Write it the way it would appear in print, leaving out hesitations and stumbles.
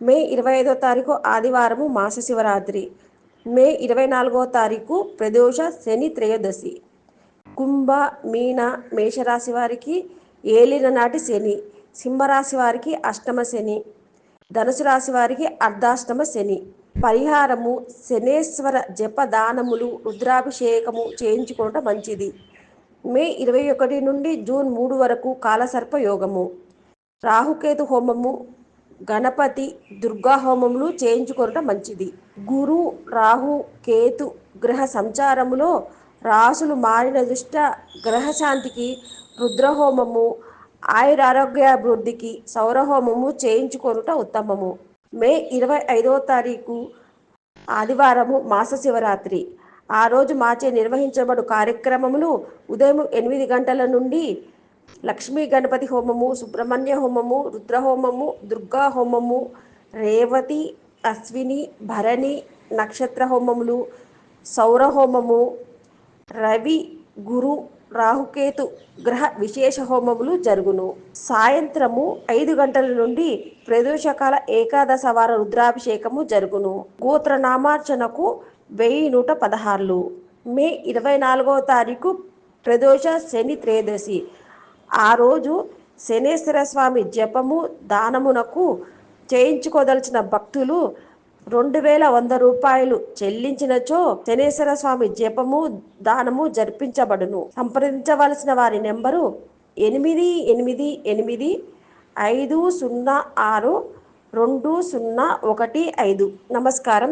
మే 25వ తారీఖు ఆదివారము మాస శివరాత్రి. మే 24వ తారీఖు ప్రదోష శని త్రయోదశి. కుంభ, మీన, మేషరాశి వారికి ఏలిన నాటి శని, సింహరాశి వారికి అష్టమ శని, ధనుసు రాశి వారికి అర్ధాష్టమ శని. పరిహారము: శనేశ్వర జపదానములు, రుద్రాభిషేకము చేయించుకోవటం మంచిది. మే 21 నుండి జూన్ 3 వరకు కాలసర్ప యోగము. రాహుకేతు హోమము, గణపతి, దుర్గా హోమములు చేయించుకోవటం మంచిది. గురు, రాహు, కేతు గ్రహ సంచారములో రాసులు మారిన దృష్ట్యా గ్రహశాంతికి రుద్రహోమము, ఆయురారోగ్యాభివృద్ధికి సౌరహోమము చేయించుకొనుట ఉత్తమము. మే 25వ తారీఖు ఆదివారము మాస శివరాత్రి. ఆ రోజు మాచే నిర్వహించబడు కార్యక్రమములు: ఉదయం 8 గంటల నుండి లక్ష్మీ గణపతి హోమము, సుబ్రహ్మణ్య హోమము, రుద్రహోమము, దుర్గా హోమము, రేవతి, అశ్విని, భరణి నక్షత్ర హోమములు, సౌరహోమము, రవి, గురు, రాహుకేతు గ్రహ విశేష హోమములు జరుగును. సాయంత్రము 5 గంటల నుండి ప్రదోషకాల ఏకాదశ వార రుద్రాభిషేకము జరుగును. గోత్రనామార్చనకు 1116. మే 24వ తారీఖు ప్రదోష శని త్రయోదశి. ఆ రోజు శనేశ్వర స్వామి జపము, దానమునకు చేయించుకోదలిచిన భక్తులు 2100 రూపాయలు చెల్లించినచో శనేశ్వర స్వామి జపము, దానము జరిపించబడును. సంప్రదించవలసిన వారి నెంబరు 8885062015. నమస్కారం.